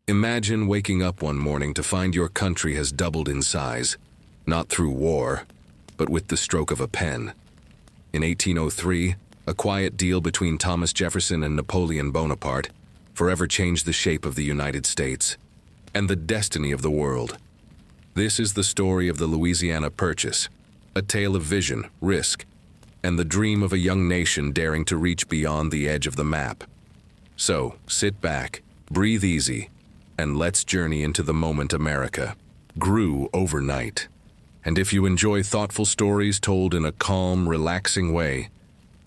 Imagine waking up one morning to find your country has doubled in size, not through war, but with the stroke of a pen. In 1803, a quiet deal between Thomas Jefferson and Napoleon Bonaparte forever changed the shape of the United States and the destiny of the world. This is the story of the Louisiana Purchase, a tale of vision, risk, and the dream of a young nation daring to reach beyond the edge of the map. So, sit back, breathe easy, and let's journey into the moment America grew overnight. And if you enjoy thoughtful stories told in a calm, relaxing way,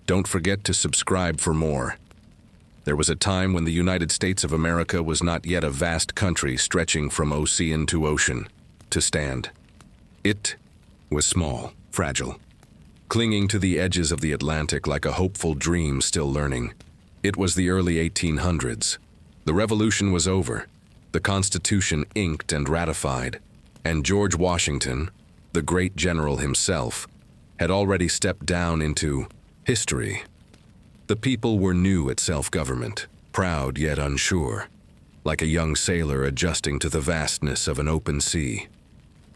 don't forget to subscribe for more. There was a time when the United States of America was not yet a vast country stretching from ocean to ocean to stand. It was small, fragile, clinging to the edges of the Atlantic like a hopeful dream still learning. It was the early 1800s. The Revolution was over, the Constitution inked and ratified, and George Washington, the great general himself, had already stepped down into history. The people were new at self-government, proud yet unsure, like a young sailor adjusting to the vastness of an open sea.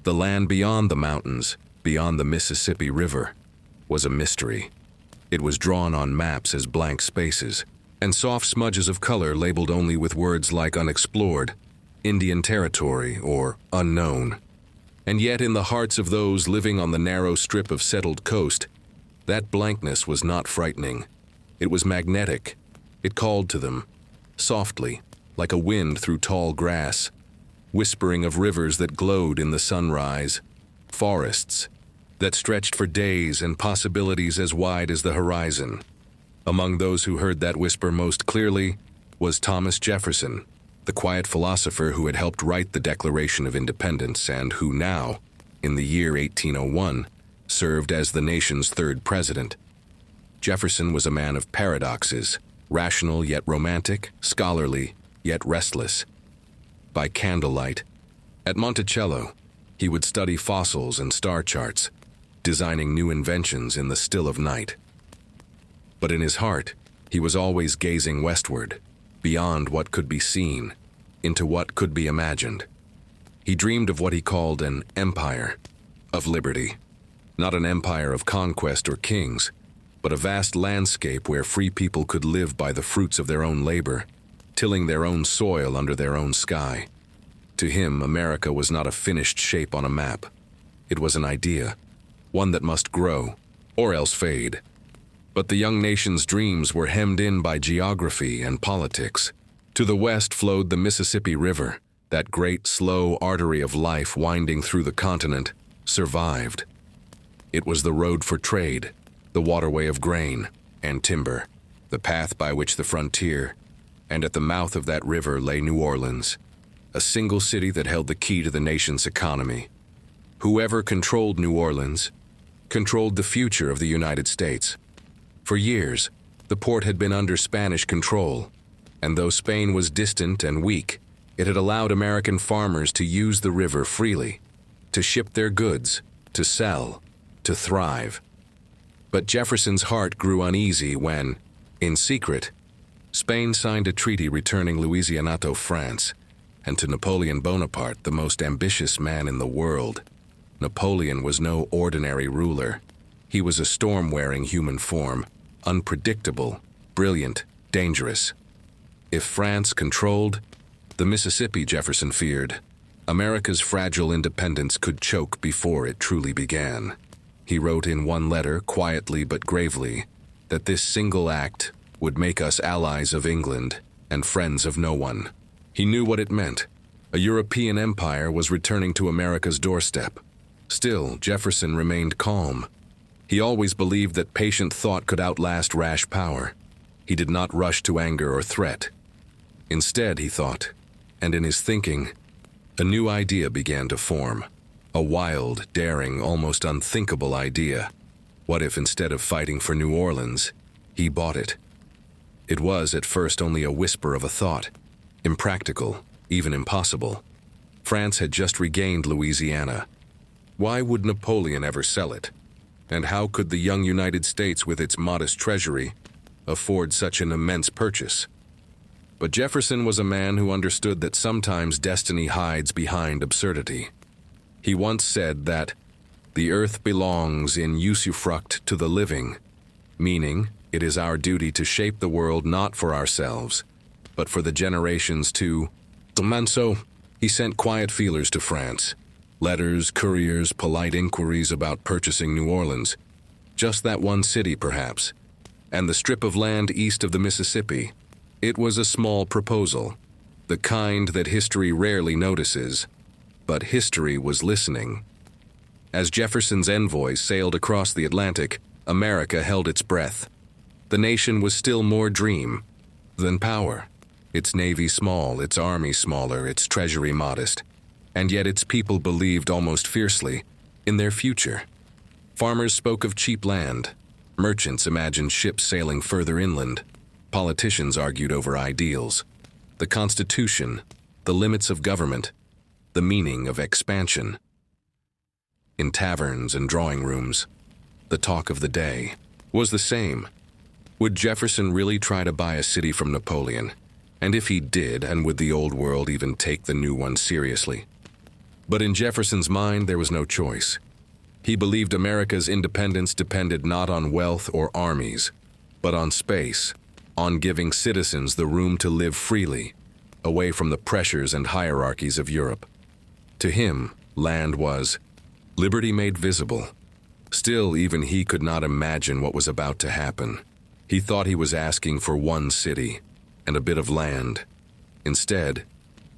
The land beyond the mountains, beyond the Mississippi River, was a mystery. It was drawn on maps as blank spaces, and soft smudges of color labeled only with words like unexplored, Indian Territory, or unknown. And yet in the hearts of those living on the narrow strip of settled coast, that blankness was not frightening. It was magnetic. It called to them, softly, like a wind through tall grass, whispering of rivers that glowed in the sunrise, forests that stretched for days and possibilities as wide as the horizon. Among those who heard that whisper most clearly was Thomas Jefferson, the quiet philosopher who had helped write the Declaration of Independence and who now, in the year 1801, served as the nation's third president. Jefferson was a man of paradoxes, rational yet romantic, scholarly yet restless. By candlelight, at Monticello, he would study fossils and star charts, designing new inventions in the still of night. But in his heart, he was always gazing westward, beyond what could be seen, into what could be imagined. He dreamed of what he called an empire of liberty, not an empire of conquest or kings, but a vast landscape where free people could live by the fruits of their own labor, tilling their own soil under their own sky. To him, America was not a finished shape on a map. It was an idea, one that must grow, or else fade. But the young nation's dreams were hemmed in by geography and politics. To the west flowed the Mississippi River, that great, slow artery of life winding through the continent, survived. It was the road for trade, the waterway of grain and timber, the path by which the frontier, and at the mouth of that river lay New Orleans, a single city that held the key to the nation's economy. Whoever controlled New Orleans controlled the future of the United States. For years, the port had been under Spanish control, and though Spain was distant and weak, it had allowed American farmers to use the river freely, to ship their goods, to sell, to thrive. But Jefferson's heart grew uneasy when, in secret, Spain signed a treaty returning Louisiana to France, and to Napoleon Bonaparte, the most ambitious man in the world. Napoleon was no ordinary ruler. He was a storm-wearing human form, unpredictable, brilliant, dangerous. If France controlled the Mississippi, Jefferson feared, America's fragile independence could choke before it truly began. He wrote in one letter, quietly but gravely, that this single act would make us allies of England and friends of no one. He knew what it meant. A European empire was returning to America's doorstep. Still, Jefferson remained calm. He always believed that patient thought could outlast rash power. He did not rush to anger or threat. Instead, he thought, and in his thinking, a new idea began to form. A wild, daring, almost unthinkable idea. What if instead of fighting for New Orleans, he bought it? It was at first only a whisper of a thought, impractical, even impossible. France had just regained Louisiana. Why would Napoleon ever sell it? And how could the young United States, with its modest treasury, afford such an immense purchase? But Jefferson was a man who understood that sometimes destiny hides behind absurdity. He once said that the earth belongs in usufruct to the living, meaning it is our duty to shape the world not for ourselves, but for the generations to. And so, he sent quiet feelers to France. Letters, couriers, polite inquiries about purchasing New Orleans. Just that one city, perhaps. And the strip of land east of the Mississippi. It was a small proposal, the kind that history rarely notices. But history was listening. As Jefferson's envoys sailed across the Atlantic, America held its breath. The nation was still more dream than power. Its navy small, its army smaller, its treasury modest. And yet its people believed almost fiercely in their future. Farmers spoke of cheap land. Merchants imagined ships sailing further inland. Politicians argued over ideals. The Constitution, the limits of government, the meaning of expansion. In taverns and drawing rooms, the talk of the day was the same. Would Jefferson really try to buy a city from Napoleon? And if he did, and would the old world even take the new one seriously? But in Jefferson's mind, there was no choice. He believed America's independence depended not on wealth or armies, but on space, on giving citizens the room to live freely, away from the pressures and hierarchies of Europe. To him, land was liberty made visible. Still, even he could not imagine what was about to happen. He thought he was asking for one city and a bit of land. Instead,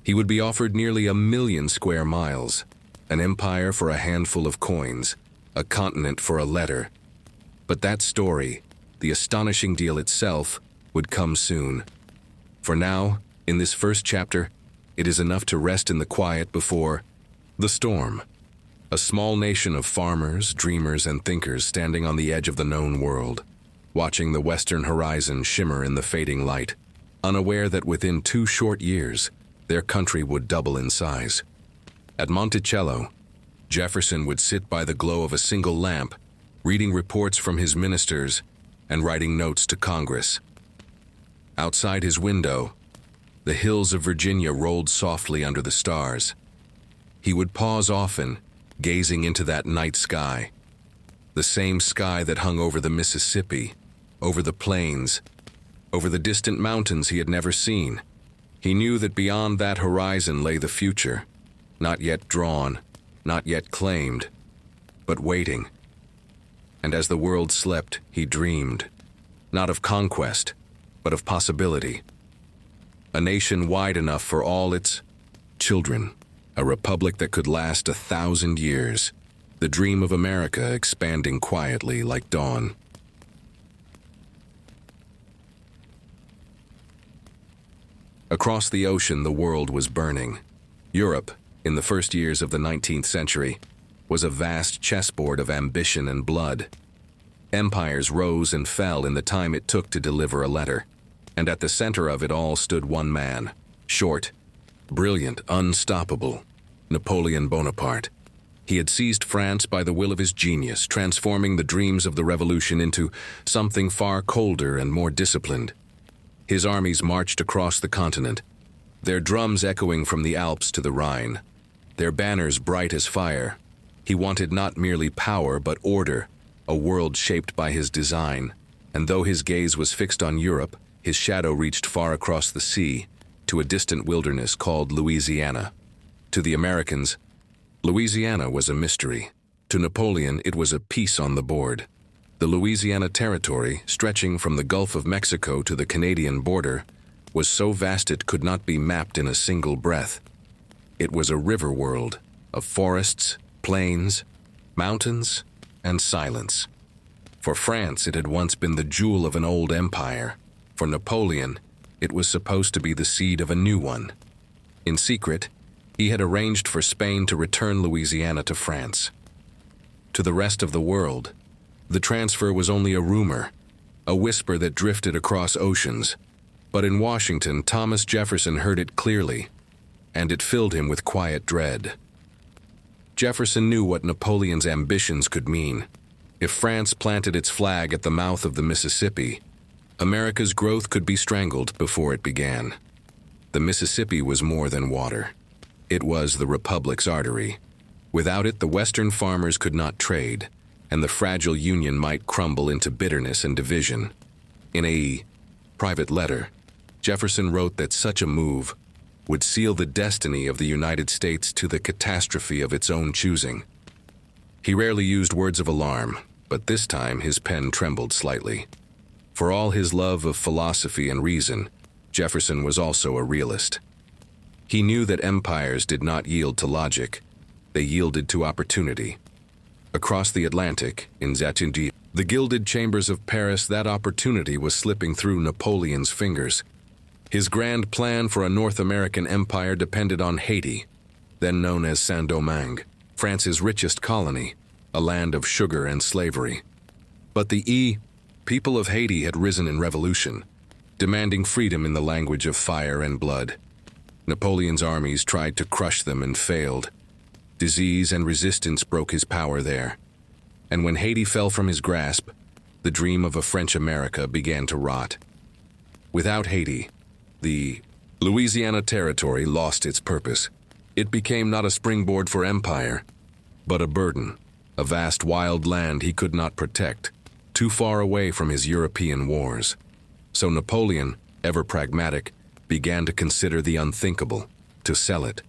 he would be offered nearly 1 million square miles, an empire for a handful of coins, a continent for a letter. But that story, the astonishing deal itself, would come soon. For now, in this first chapter, it is enough to rest in the quiet before the storm. A small nation of farmers, dreamers, and thinkers standing on the edge of the known world, watching the western horizon shimmer in the fading light, unaware that within 2 short years, their country would double in size. At Monticello, Jefferson would sit by the glow of a single lamp, reading reports from his ministers and writing notes to Congress. Outside his window, the hills of Virginia rolled softly under the stars. He would pause often, gazing into that night sky, the same sky that hung over the Mississippi, over the plains, over the distant mountains he had never seen. He knew that beyond that horizon lay the future, not yet drawn, not yet claimed, but waiting. And as the world slept, he dreamed, not of conquest, but of possibility. A nation wide enough for all its children, a republic that could last 1,000 years, the dream of America expanding quietly like dawn. Across the ocean, the world was burning. Europe, in the first years of the 19th century, was a vast chessboard of ambition and blood. Empires rose and fell in the time it took to deliver a letter, and at the center of it all stood one man, short, brilliant, unstoppable, Napoleon Bonaparte. He had seized France by the will of his genius, transforming the dreams of the revolution into something far colder and more disciplined. His armies marched across the continent, their drums echoing from the Alps to the Rhine, their banners bright as fire. He wanted not merely power, but order, a world shaped by his design. And though his gaze was fixed on Europe, his shadow reached far across the sea, to a distant wilderness called Louisiana. To the Americans, Louisiana was a mystery. To Napoleon, it was a piece on the board. The Louisiana Territory, stretching from the Gulf of Mexico to the Canadian border, was so vast it could not be mapped in a single breath. It was a river world of forests, plains, mountains, and silence. For France, it had once been the jewel of an old empire. For Napoleon, it was supposed to be the seed of a new one. In secret, he had arranged for Spain to return Louisiana to France. To the rest of the world, the transfer was only a rumor, a whisper that drifted across oceans. But in Washington, Thomas Jefferson heard it clearly, and it filled him with quiet dread. Jefferson knew what Napoleon's ambitions could mean. If France planted its flag at the mouth of the Mississippi, America's growth could be strangled before it began. The Mississippi was more than water. It was the Republic's artery. Without it, the Western farmers could not trade, and the fragile Union might crumble into bitterness and division. In a private letter, Jefferson wrote that such a move would seal the destiny of the United States to the catastrophe of its own choosing. He rarely used words of alarm, but this time his pen trembled slightly. For all his love of philosophy and reason, Jefferson was also a realist. He knew that empires did not yield to logic, they yielded to opportunity. Across the Atlantic, in Zatundu, the gilded chambers of Paris, that opportunity was slipping through Napoleon's fingers. His grand plan for a North American empire depended on Haiti, then known as Saint-Domingue, France's richest colony, a land of sugar and slavery. But the people of Haiti had risen in revolution, demanding freedom in the language of fire and blood. Napoleon's armies tried to crush them and failed. Disease and resistance broke his power there. And when Haiti fell from his grasp, the dream of a French America began to rot. Without Haiti, the Louisiana Territory lost its purpose. It became not a springboard for empire, but a burden, a vast wild land he could not protect, too far away from his European wars. So Napoleon, ever pragmatic, began to consider the unthinkable, to sell it.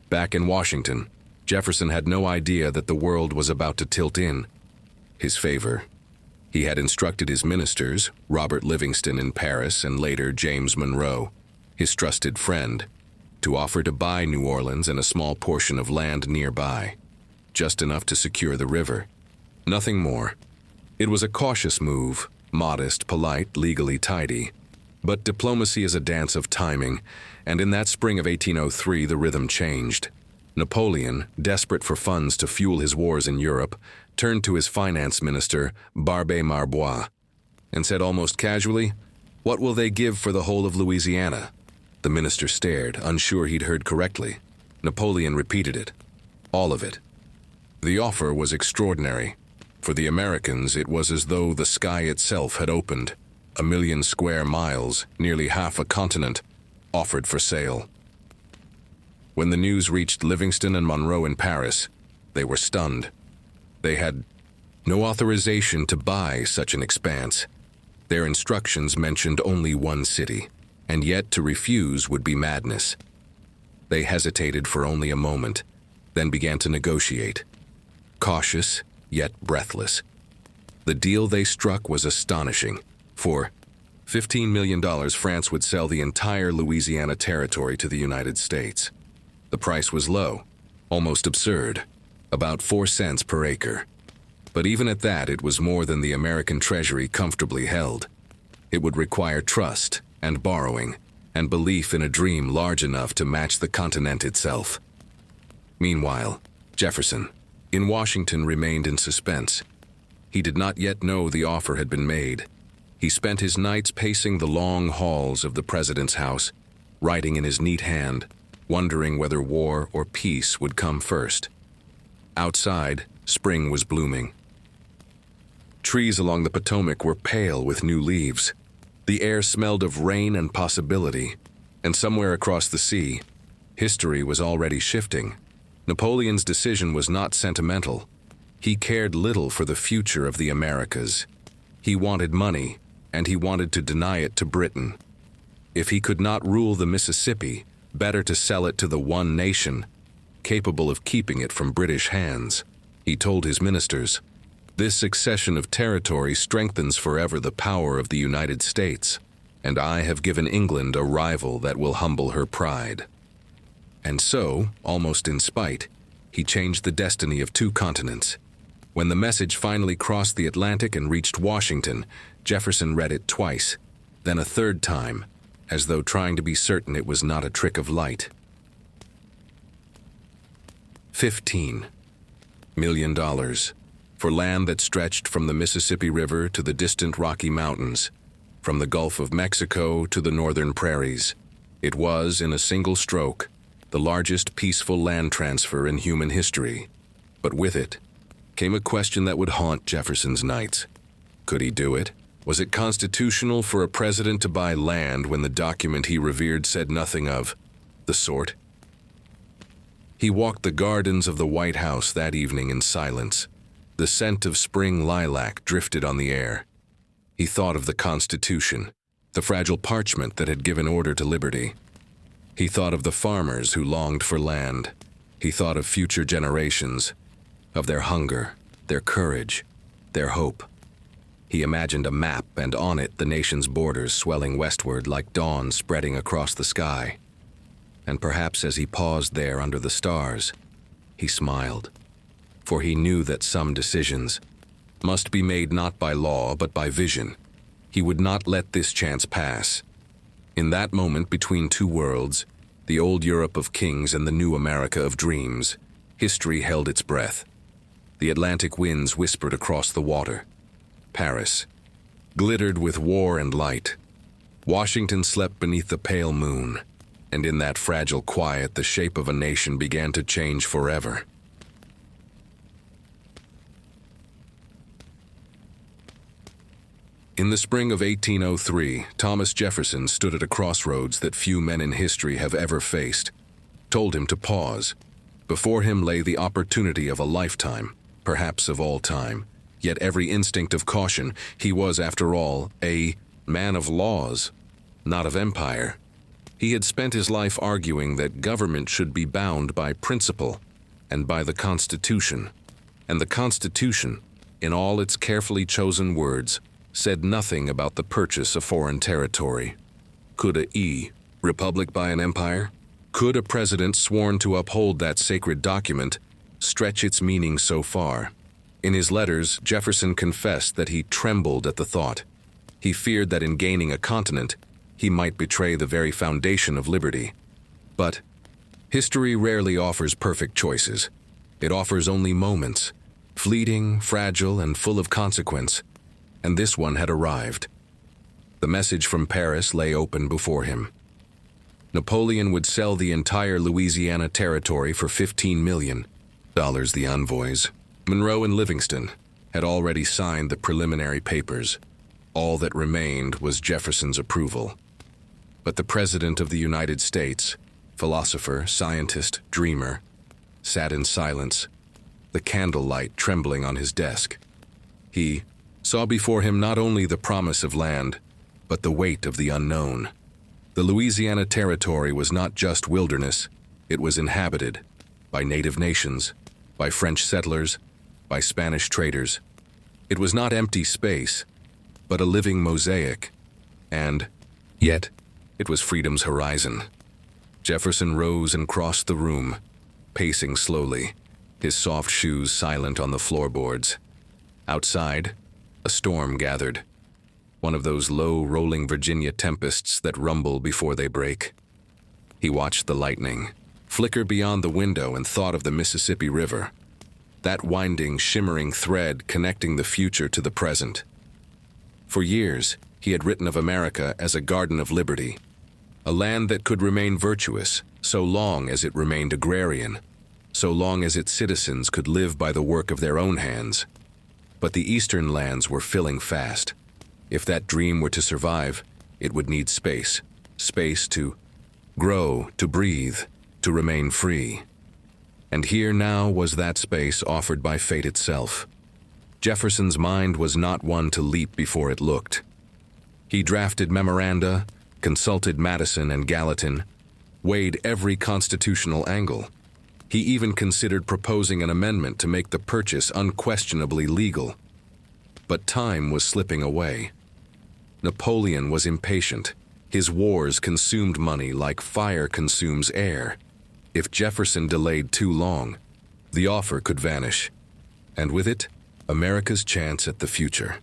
Back in Washington, Jefferson had no idea that the world was about to tilt in his favor. He had instructed his ministers, Robert Livingston in Paris and later James Monroe, his trusted friend, to offer to buy New Orleans and a small portion of land nearby, just enough to secure the river. Nothing more. It was a cautious move, modest, polite, legally tidy. But diplomacy is a dance of timing, and in that spring of 1803 the rhythm changed. Napoleon, desperate for funds to fuel his wars in Europe, turned to his finance minister, Barbé Marbois, and said almost casually, "What will they give for the whole of Louisiana?" The minister stared, unsure he'd heard correctly. Napoleon repeated it. All of it. The offer was extraordinary. For the Americans, it was as though the sky itself had opened. 1,000,000 square miles, nearly half a continent, offered for sale. When the news reached Livingston and Monroe in Paris, they were stunned. They had no authorization to buy such an expanse. Their instructions mentioned only one city, and yet to refuse would be madness. They hesitated for only a moment, then began to negotiate. Cautious, yet breathless. The deal they struck was astonishing. For $15 million, France would sell the entire Louisiana Territory to the United States. The price was low, almost absurd, about 4 cents per acre. But even at that, it was more than the American treasury comfortably held. It would require trust and borrowing and belief in a dream large enough to match the continent itself. Meanwhile, Jefferson, in Washington, remained in suspense. He did not yet know the offer had been made. He spent his nights pacing the long halls of the president's house, writing in his neat hand, wondering whether war or peace would come first. Outside, spring was blooming. Trees along the Potomac were pale with new leaves. The air smelled of rain and possibility, and somewhere across the sea, history was already shifting. Napoleon's decision was not sentimental. He cared little for the future of the Americas. He wanted money, and he wanted to deny it to Britain. If he could not rule the Mississippi, better to sell it to the one nation, capable of keeping it from British hands. He told his ministers, "This succession of territory strengthens forever the power of the United States, and I have given England a rival that will humble her pride." And so, almost in spite, he changed the destiny of 2 continents. When the message finally crossed the Atlantic and reached Washington, Jefferson read it twice, then a third time, as though trying to be certain it was not a trick of light. $15 million for land that stretched from the Mississippi River to the distant Rocky Mountains, from the Gulf of Mexico to the northern prairies. It was, in a single stroke, the largest peaceful land transfer in human history. But with it came a question that would haunt Jefferson's nights. Could he do it? Was it constitutional for a president to buy land when the document he revered said nothing of the sort? He walked the gardens of the White House that evening in silence. The scent of spring lilac drifted on the air. He thought of the Constitution, the fragile parchment that had given order to liberty. He thought of the farmers who longed for land. He thought of future generations, of their hunger, their courage, their hope. He imagined a map, and on it the nation's borders swelling westward like dawn spreading across the sky. And perhaps as he paused there under the stars, he smiled, for he knew that some decisions must be made not by law but by vision. He would not let this chance pass. In that moment between two worlds, the old Europe of kings and the new America of dreams, history held its breath. The Atlantic winds whispered across the water. Paris glittered with war and light. Washington slept beneath the pale moon, and in that fragile quiet the shape of a nation began to change forever. In the spring of 1803, Thomas Jefferson stood at a crossroads that few men in history have ever faced. Told him to pause. Before him lay the opportunity of a lifetime, perhaps of all time. Yet every instinct of caution, he was, after all, a man of laws, not of empire. He had spent his life arguing that government should be bound by principle and by the Constitution. And the Constitution, in all its carefully chosen words, said nothing about the purchase of foreign territory. Could a republic buy an empire? Could a president sworn to uphold that sacred document stretch its meaning so far? In his letters, Jefferson confessed that he trembled at the thought. He feared that in gaining a continent, he might betray the very foundation of liberty. But history rarely offers perfect choices. It offers only moments, fleeting, fragile, and full of consequence. And this one had arrived. The message from Paris lay open before him. Napoleon would sell the entire Louisiana Territory for $15 million. The envoys, Monroe and Livingston, had already signed the preliminary papers. All that remained was Jefferson's approval. But the President of the United States, philosopher, scientist, dreamer, sat in silence, the candlelight trembling on his desk. He saw before him not only the promise of land, but the weight of the unknown. The Louisiana Territory was not just wilderness, it was inhabited by native nations, by French settlers, by Spanish traders. It was not empty space, but a living mosaic. And yet, it was freedom's horizon. Jefferson rose and crossed the room, pacing slowly, his soft shoes silent on the floorboards. Outside, a storm gathered, one of those low, rolling Virginia tempests that rumble before they break. He watched the lightning flicker beyond the window and thought of the Mississippi River, that winding, shimmering thread connecting the future to the present. For years, he had written of America as a garden of liberty, a land that could remain virtuous so long as it remained agrarian, so long as its citizens could live by the work of their own hands. But the eastern lands were filling fast. If that dream were to survive, it would need space. Space to grow, to breathe, to remain free. And here now was that space offered by fate itself. Jefferson's mind was not one to leap before it looked. He drafted memoranda, consulted Madison and Gallatin, weighed every constitutional angle. He even considered proposing an amendment to make the purchase unquestionably legal. But time was slipping away. Napoleon was impatient. His wars consumed money like fire consumes air. If Jefferson delayed too long, the offer could vanish, and with it, America's chance at the future.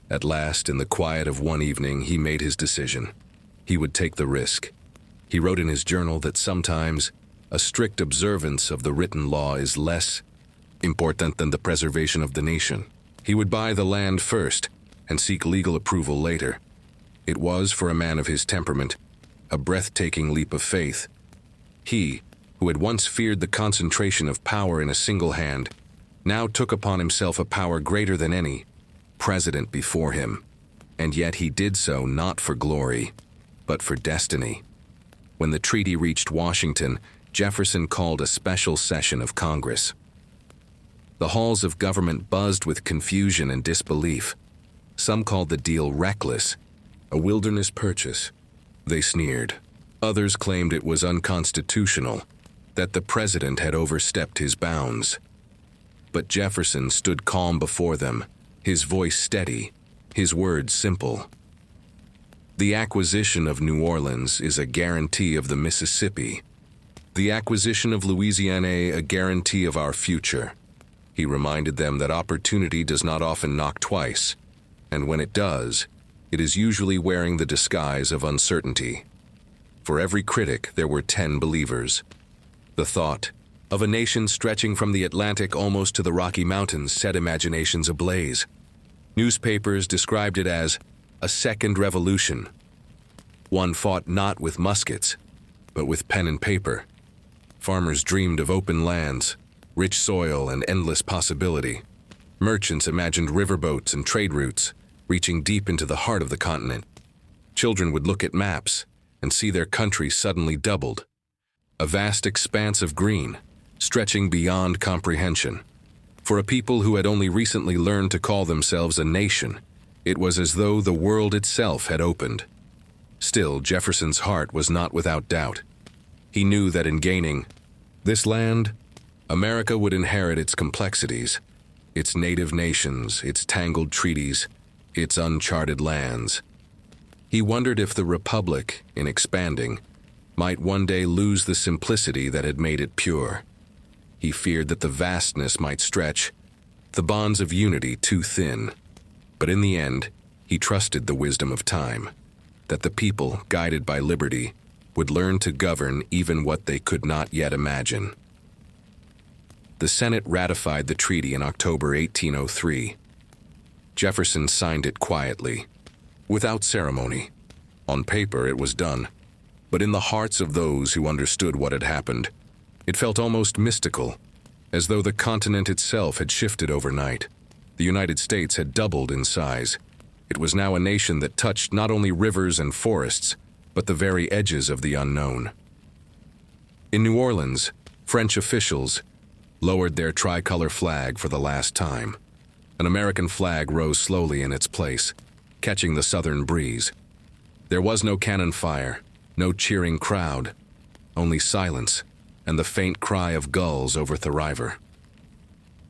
At last, in the quiet of one evening, he made his decision. He would take the risk. He wrote in his journal that sometimes a strict observance of the written law is less important than the preservation of the nation. He would buy the land first and seek legal approval later. It was, for a man of his temperament, a breathtaking leap of faith. He, who had once feared the concentration of power in a single hand, now took upon himself a power greater than any president before him. And yet he did so not for glory, but for destiny. When the treaty reached Washington, Jefferson called a special session of Congress. The halls of government buzzed with confusion and disbelief. Some called the deal reckless, a wilderness purchase. They sneered. Others claimed it was unconstitutional, that the president had overstepped his bounds. But Jefferson stood calm before them, his voice steady, his words simple. The acquisition of New Orleans is a guarantee of the Mississippi. The acquisition of Louisiana a guarantee of our future. He reminded them that opportunity does not often knock twice, and when it does, it is usually wearing the disguise of uncertainty. For every critic, there were 10 believers. The thought of a nation stretching from the Atlantic almost to the Rocky Mountains set imaginations ablaze. Newspapers described it as a second revolution. One fought not with muskets, but with pen and paper. Farmers dreamed of open lands, rich soil, and endless possibility. Merchants imagined riverboats and trade routes, reaching deep into the heart of the continent. Children would look at maps and see their country suddenly doubled. A vast expanse of green, stretching beyond comprehension. For a people who had only recently learned to call themselves a nation, it was as though the world itself had opened. Still, Jefferson's heart was not without doubt. He knew that in gaining this land, America would inherit its complexities, its native nations, its tangled treaties, its uncharted lands. He wondered if the Republic, in expanding, might one day lose the simplicity that had made it pure. He feared that the vastness might stretch the bonds of unity too thin. But in the end, he trusted the wisdom of time, that the people, guided by liberty, would learn to govern even what they could not yet imagine. The Senate ratified the treaty in October 1803. Jefferson signed it quietly, without ceremony. On paper, it was done, but in the hearts of those who understood what had happened, it felt almost mystical, as though the continent itself had shifted overnight. The United States had doubled in size. It was now a nation that touched not only rivers and forests, but the very edges of the unknown. In New Orleans, French officials lowered their tricolor flag for the last time. An American flag rose slowly in its place, catching the southern breeze. There was no cannon fire, no cheering crowd, only silence and the faint cry of gulls over the river.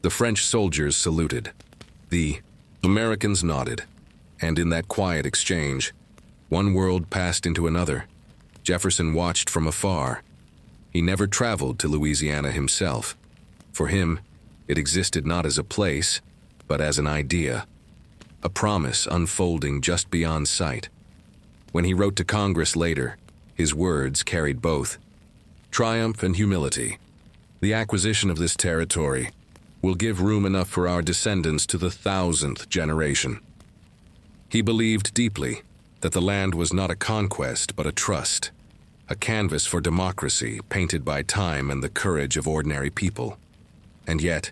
The French soldiers saluted. The Americans nodded, and in that quiet exchange, one world passed into another. Jefferson watched from afar. He never traveled to Louisiana himself. For him, it existed not as a place, but as an idea, a promise unfolding just beyond sight. When he wrote to Congress later, his words carried both triumph and humility. The acquisition of this territory will give room enough for our descendants to the 1,000th generation. He believed deeply that the land was not a conquest but a trust, a canvas for democracy painted by time and the courage of ordinary people. And yet,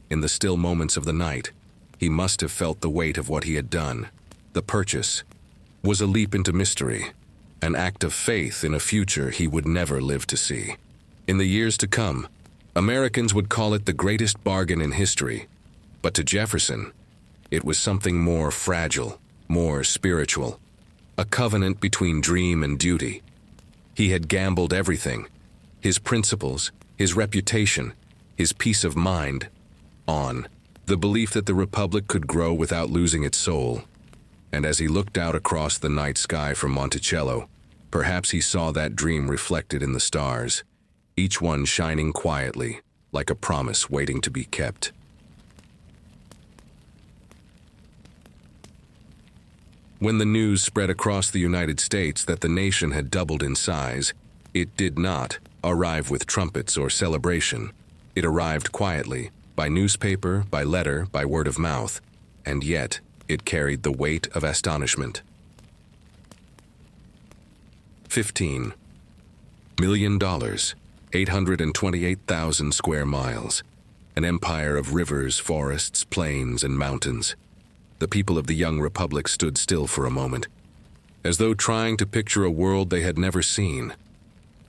in the still moments of the night, he must have felt the weight of what he had done. The purchase was a leap into mystery, an act of faith in a future he would never live to see. In the years to come, Americans would call it the greatest bargain in history, but to Jefferson, it was something more fragile, more spiritual, a covenant between dream and duty. He had gambled everything, his principles, his reputation, his peace of mind, on the belief that the Republic could grow without losing its soul. And as he looked out across the night sky from Monticello, perhaps he saw that dream reflected in the stars, each one shining quietly, like a promise waiting to be kept. When the news spread across the United States that the nation had doubled in size, it did not arrive with trumpets or celebration. It arrived quietly, by newspaper, by letter, by word of mouth, and yet it carried the weight of astonishment. $15 million, 828,000 square miles, an empire of rivers, forests, plains, and mountains. The people of the young republic stood still for a moment, as though trying to picture a world they had never seen.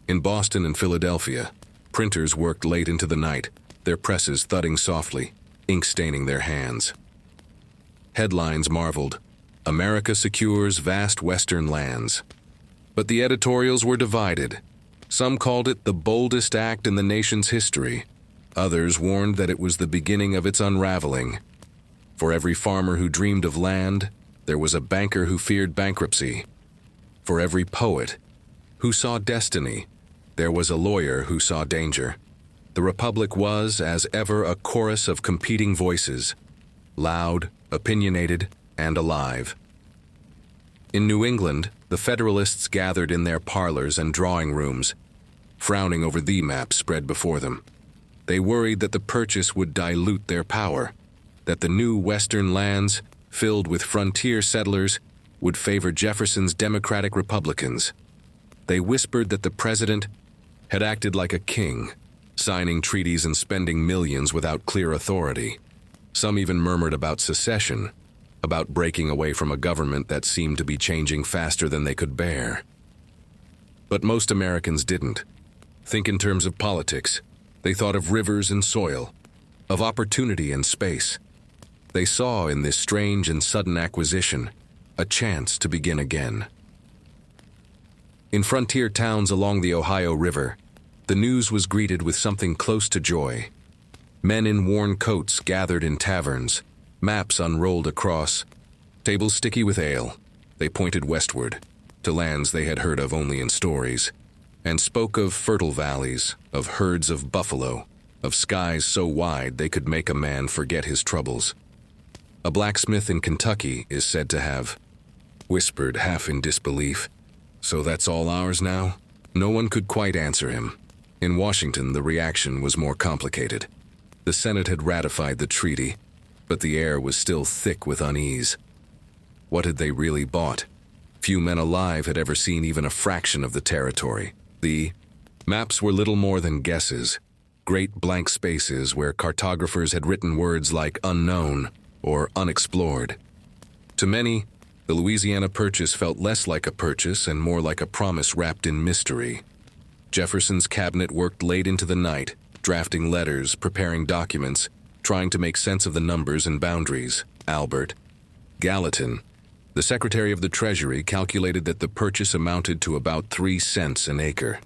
In Boston and Philadelphia, printers worked late into the night, their presses thudding softly, ink staining their hands. Headlines marveled, "America secures vast western lands." But the editorials were divided. Some called it the boldest act in the nation's history. Others warned that it was the beginning of its unraveling. For every farmer who dreamed of land, there was a banker who feared bankruptcy. For every poet who saw destiny, there was a lawyer who saw danger. The Republic was, as ever, a chorus of competing voices, loud, opinionated, and alive. In New England, the Federalists gathered in their parlors and drawing rooms, frowning over the map spread before them. They worried that the purchase would dilute their power, that the new western lands, filled with frontier settlers, would favor Jefferson's Democratic Republicans. They whispered that the president had acted like a king, signing treaties and spending millions without clear authority. Some even murmured about secession, about breaking away from a government that seemed to be changing faster than they could bear. But most Americans didn't think in terms of politics. They thought of rivers and soil, of opportunity and space. They saw in this strange and sudden acquisition a chance to begin again. In frontier towns along the Ohio River, the news was greeted with something close to joy. Men in worn coats gathered in taverns, maps unrolled across, tables sticky with ale. They pointed westward, to lands they had heard of only in stories, and spoke of fertile valleys, of herds of buffalo, of skies so wide they could make a man forget his troubles. A blacksmith in Kentucky is said to have whispered, half in disbelief, "So that's all ours now?" No one could quite answer him. In Washington, the reaction was more complicated. The Senate had ratified the treaty, but the air was still thick with unease. What had they really bought? Few men alive had ever seen even a fraction of the territory. The maps were little more than guesses, great blank spaces where cartographers had written words like unknown or unexplored. To many, the Louisiana Purchase felt less like a purchase and more like a promise wrapped in mystery. Jefferson's cabinet worked late into the night, drafting letters, preparing documents, trying to make sense of the numbers and boundaries. Albert Gallatin, the Secretary of the Treasury, calculated that the purchase amounted to about 3 cents an acre.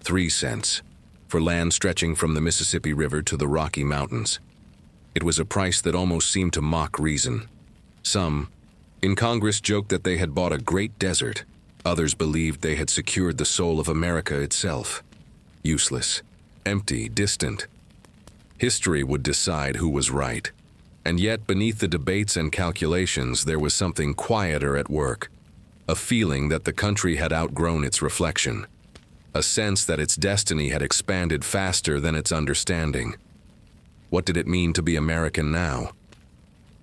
3 cents for land stretching from the Mississippi River to the Rocky Mountains. It was a price that almost seemed to mock reason. Some in Congress joked that they had bought a great desert. Others believed they had secured the soul of America itself. Useless, empty, distant. History would decide who was right. And yet, beneath the debates and calculations, there was something quieter at work. A feeling that the country had outgrown its reflection. A sense that its destiny had expanded faster than its understanding. What did it mean to be American now?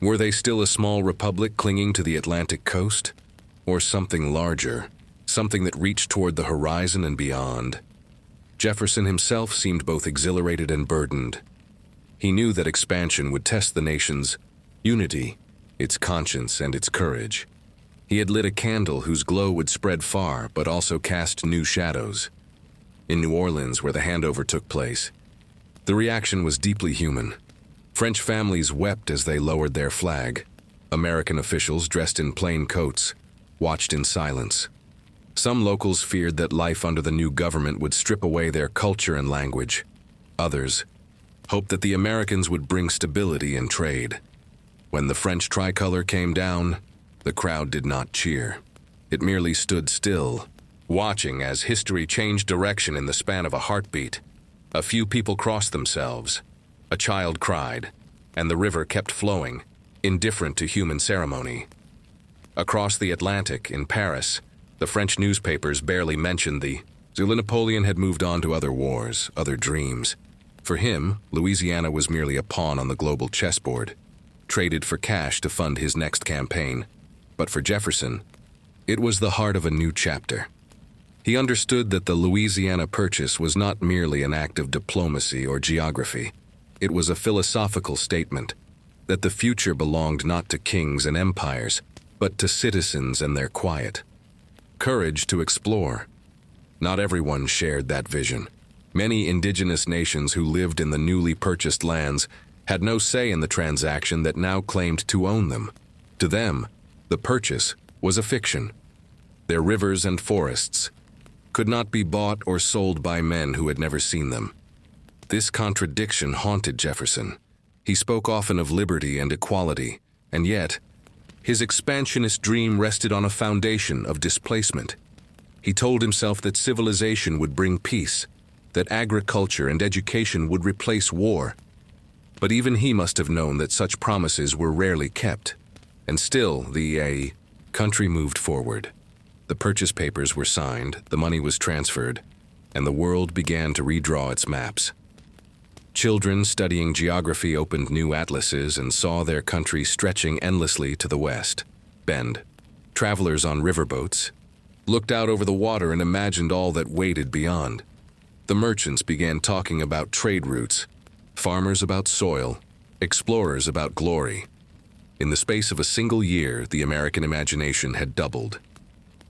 Were they still a small republic clinging to the Atlantic coast? Or something larger, something that reached toward the horizon and beyond? Jefferson himself seemed both exhilarated and burdened. He knew that expansion would test the nation's unity, its conscience, and its courage. He had lit a candle whose glow would spread far, but also cast new shadows. In New Orleans, where the handover took place, the reaction was deeply human. French families wept as they lowered their flag. American officials, dressed in plain coats, watched in silence. Some locals feared that life under the new government would strip away their culture and language. Others hoped that the Americans would bring stability and trade. When the French tricolor came down, the crowd did not cheer. It merely stood still, watching as history changed direction in the span of a heartbeat. A few people crossed themselves. A child cried, and the river kept flowing, indifferent to human ceremony. Across the Atlantic, in Paris, the French newspapers barely mentioned the Napoleon had moved on to other wars, other dreams. For him, Louisiana was merely a pawn on the global chessboard, traded for cash to fund his next campaign. But for Jefferson, it was the heart of a new chapter. He understood that the Louisiana Purchase was not merely an act of diplomacy or geography. It was a philosophical statement, that the future belonged not to kings and empires, but to citizens and their quiet. Courage to explore. Not everyone shared that vision. Many indigenous nations who lived in the newly purchased lands had no say in the transaction that now claimed to own them. To them, the purchase was a fiction. Their rivers and forests could not be bought or sold by men who had never seen them. This contradiction haunted Jefferson. He spoke often of liberty and equality, and yet, his expansionist dream rested on a foundation of displacement. He told himself that civilization would bring peace, that agriculture and education would replace war. But even he must have known that such promises were rarely kept. And still, the country moved forward. The purchase papers were signed, the money was transferred, and the world began to redraw its maps. Children studying geography opened new atlases and saw their country stretching endlessly to the west. Bend. Travelers on riverboats looked out over the water and imagined all that waited beyond. The merchants began talking about trade routes, farmers about soil, explorers about glory. In the space of a single year, the American imagination had doubled.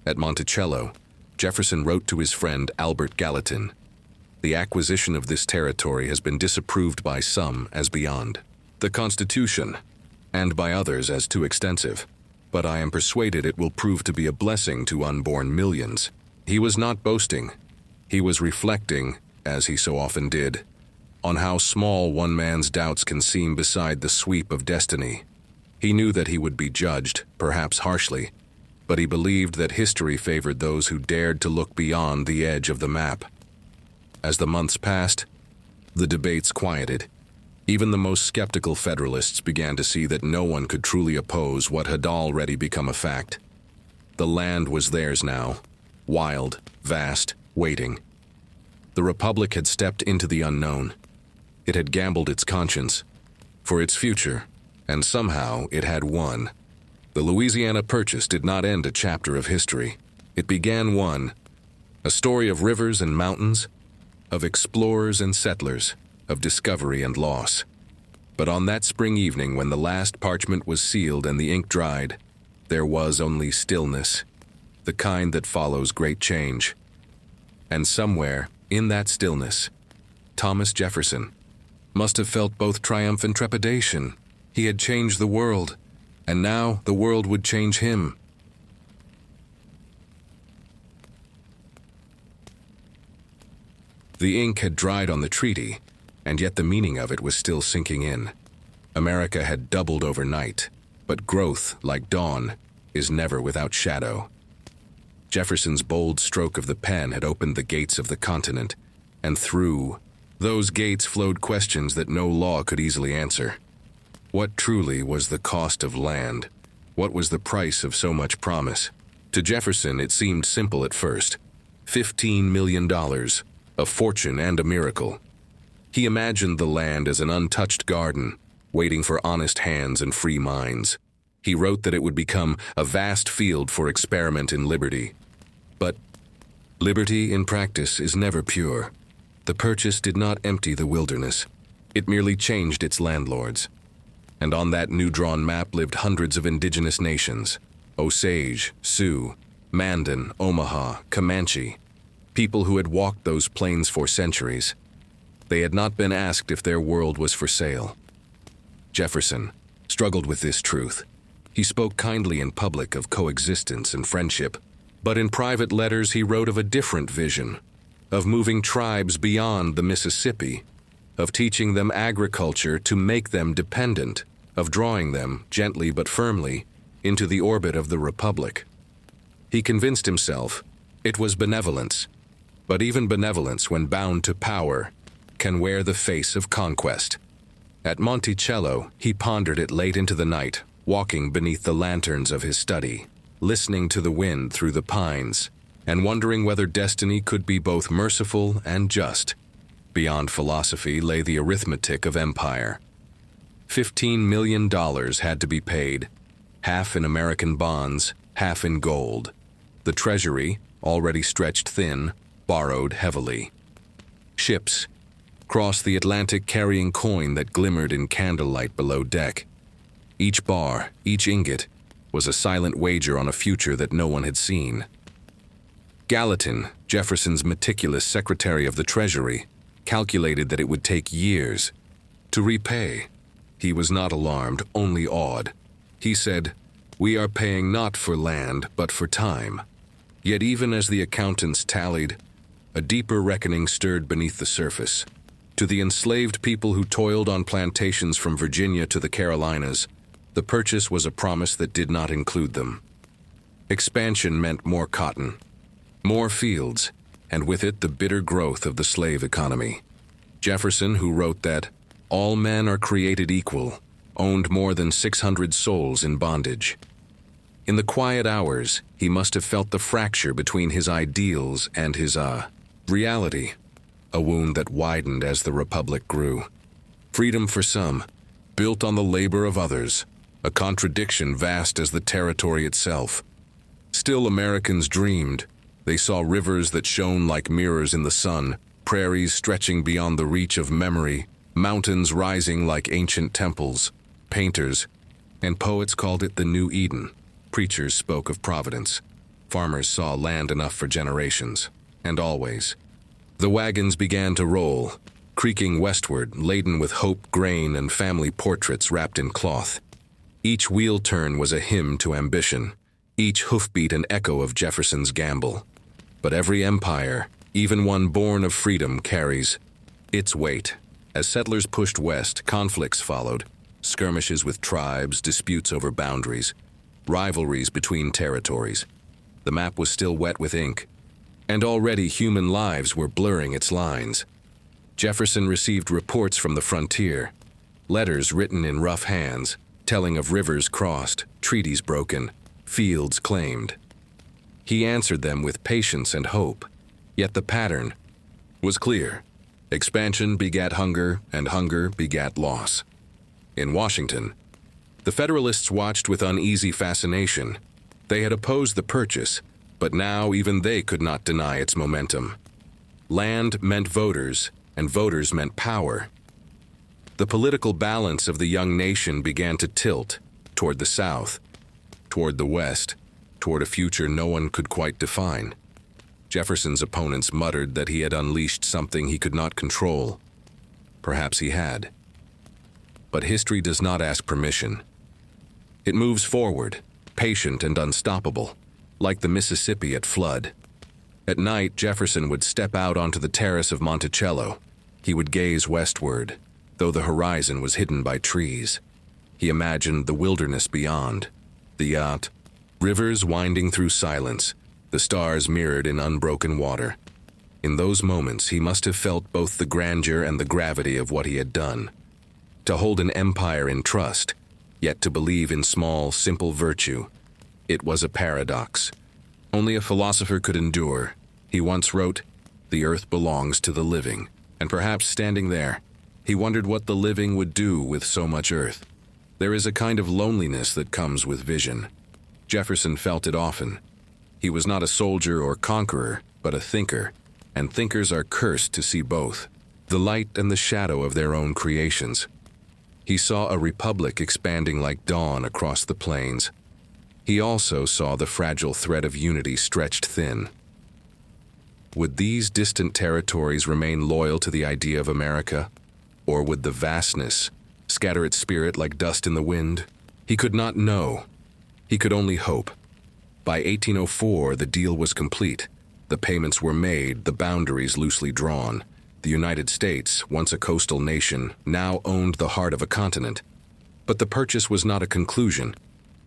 At Monticello, Jefferson wrote to his friend Albert Gallatin, "The acquisition of this territory has been disapproved by some as beyond the Constitution, and by others as too extensive. But I am persuaded it will prove to be a blessing to unborn millions." He was not boasting. He was reflecting, as he so often did, on how small one man's doubts can seem beside the sweep of destiny. He knew that he would be judged, perhaps harshly, but he believed that history favored those who dared to look beyond the edge of the map. As the months passed, the debates quieted. Even the most skeptical Federalists began to see that no one could truly oppose what had already become a fact. The land was theirs now, wild, vast, waiting. The Republic had stepped into the unknown. It had gambled its conscience for its future, and somehow it had won. The Louisiana Purchase did not end a chapter of history. It began one, a story of rivers and mountains, of explorers and settlers, of discovery and loss. But on that spring evening when the last parchment was sealed and the ink dried, there was only stillness, the kind that follows great change. And somewhere, in that stillness, Thomas Jefferson must have felt both triumph and trepidation. He had changed the world, and now the world would change him. The ink had dried on the treaty, and yet the meaning of it was still sinking in. America had doubled overnight, but growth, like dawn, is never without shadow. Jefferson's bold stroke of the pen had opened the gates of the continent, and through those gates flowed questions that no law could easily answer. What truly was the cost of land? What was the price of so much promise? To Jefferson, it seemed simple at first. $15 million, a fortune and a miracle. He imagined the land as an untouched garden, waiting for honest hands and free minds. He wrote that it would become a vast field for experiment in liberty. But liberty in practice is never pure. The purchase did not empty the wilderness. It merely changed its landlords. And on that new-drawn map lived hundreds of indigenous nations: Osage, Sioux, Mandan, Omaha, Comanche, people who had walked those plains for centuries. They had not been asked if their world was for sale. Jefferson struggled with this truth. He spoke kindly in public of coexistence and friendship, but in private letters he wrote of a different vision, of moving tribes beyond the Mississippi, of teaching them agriculture to make them dependent, of drawing them, gently but firmly, into the orbit of the Republic. He convinced himself it was benevolence, but even benevolence, when bound to power, can wear the face of conquest. At Monticello, he pondered it late into the night, walking beneath the lanterns of his study, listening to the wind through the pines, and wondering whether destiny could be both merciful and just. Beyond philosophy lay the arithmetic of empire. $15 million had to be paid, half in American bonds, half in gold. The treasury, already stretched thin, borrowed heavily. Ships crossed the Atlantic carrying coin that glimmered in candlelight below deck. Each bar, each ingot, was a silent wager on a future that no one had seen. Gallatin, Jefferson's meticulous Secretary of the Treasury, calculated that it would take years to repay. He was not alarmed, only awed. He said, "We are paying not for land, but for time." Yet even as the accountants tallied, a deeper reckoning stirred beneath the surface. To the enslaved people who toiled on plantations from Virginia to the Carolinas, the purchase was a promise that did not include them. Expansion meant more cotton, more fields, and with it the bitter growth of the slave economy. Jefferson, who wrote that all men are created equal, owned more than 600 souls in bondage. In the quiet hours, he must have felt the fracture between his ideals and his reality, a wound that widened as the Republic grew. Freedom for some, built on the labor of others, a contradiction vast as the territory itself. Still, Americans dreamed. They saw rivers that shone like mirrors in the sun, prairies stretching beyond the reach of memory, mountains rising like ancient temples. Painters and poets called it the New Eden. Preachers spoke of providence. Farmers saw land enough for generations, and always. The wagons began to roll, creaking westward, laden with hope, grain, and family portraits wrapped in cloth. Each wheel turn was a hymn to ambition, each hoofbeat an echo of Jefferson's gamble. But every empire, even one born of freedom, carries its weight. As settlers pushed west, conflicts followed, skirmishes with tribes, disputes over boundaries, rivalries between territories. The map was still wet with ink, and already human lives were blurring its lines. Jefferson received reports from the frontier, letters written in rough hands, telling of rivers crossed, treaties broken, fields claimed. He answered them with patience and hope, yet the pattern was clear. Expansion begat hunger, and hunger begat loss. In Washington, the Federalists watched with uneasy fascination. They had opposed the purchase, but now even they could not deny its momentum. Land meant voters, and voters meant power. The political balance of the young nation began to tilt toward the South, toward the West, toward a future no one could quite define. Jefferson's opponents muttered that he had unleashed something he could not control. Perhaps he had. But history does not ask permission. It moves forward, patient and unstoppable, like the Mississippi at flood. At night, Jefferson would step out onto the terrace of Monticello. He would gaze westward, though the horizon was hidden by trees. He imagined the wilderness beyond, the rivers winding through silence, the stars mirrored in unbroken water. In those moments, he must have felt both the grandeur and the gravity of what he had done. To hold an empire in trust, yet to believe in small, simple virtue. It was a paradox. Only a philosopher could endure. He once wrote, "The earth belongs to the living," and perhaps standing there, he wondered what the living would do with so much earth. There is a kind of loneliness that comes with vision. Jefferson felt it often. He was not a soldier or conqueror, but a thinker, and thinkers are cursed to see both, the light and the shadow of their own creations. He saw a republic expanding like dawn across the plains. He also saw the fragile thread of unity stretched thin. Would these distant territories remain loyal to the idea of America? Or would the vastness scatter its spirit like dust in the wind? He could not know. He could only hope. By 1804, the deal was complete. The payments were made, the boundaries loosely drawn. The United States, once a coastal nation, now owned the heart of a continent. But the purchase was not a conclusion.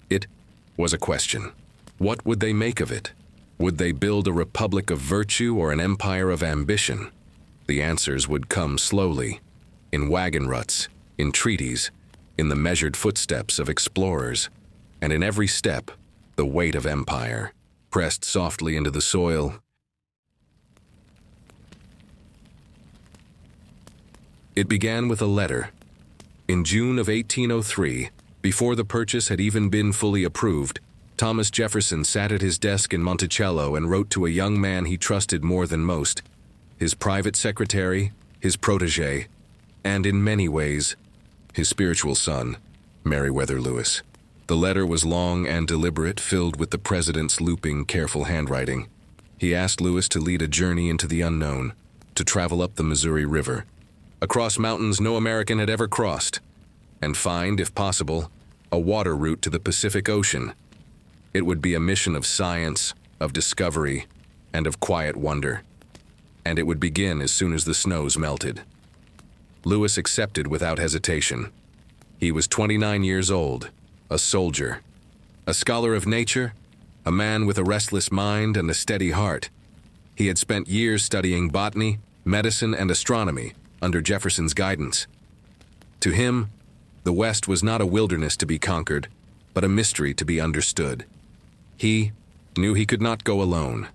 It was a question. What would they make of it? Would they build a republic of virtue or an empire of ambition? The answers would come slowly, in wagon ruts, in treaties, in the measured footsteps of explorers, and in every step, the weight of empire, pressed softly into the soil. It began with a letter. In June of 1803, before the purchase had even been fully approved, Thomas Jefferson sat at his desk in Monticello and wrote to a young man he trusted more than most, his private secretary, his protege, and in many ways, his spiritual son. Meriwether Lewis. The letter was long and deliberate, filled with the president's looping, careful handwriting. He asked Lewis to lead a journey into the unknown, to travel up the Missouri River, across mountains no American had ever crossed, and find, if possible, a water route to the Pacific Ocean. It would be a mission of science, of discovery, and of quiet wonder. And it would begin as soon as the snows melted. Lewis accepted without hesitation. He was 29 years old, a soldier, a scholar of nature, a man with a restless mind and a steady heart. He had spent years studying botany, medicine, and astronomy under Jefferson's guidance. To him, the West was not a wilderness to be conquered, but a mystery to be understood. He knew he could not go alone.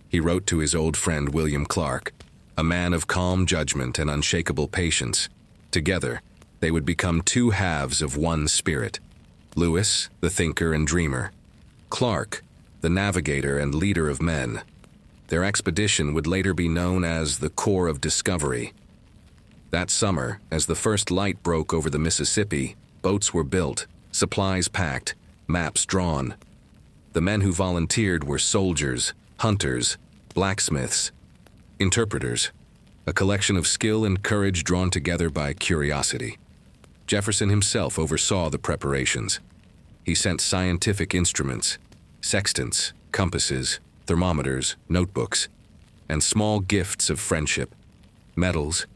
He wrote to his old friend William Clark, a man of calm judgment and unshakable patience. Together, they would become two halves of one spirit. Lewis, the thinker and dreamer. Clark, the navigator and leader of men. Their expedition would later be known as the Corps of Discovery. That summer, as the first light broke over the Mississippi, boats were built, supplies packed, maps drawn. The men who volunteered were soldiers, hunters, blacksmiths, interpreters, a collection of skill and courage drawn together by curiosity. Jefferson himself oversaw the preparations. He sent scientific instruments, sextants, compasses, thermometers, notebooks, and small gifts of friendship, medals,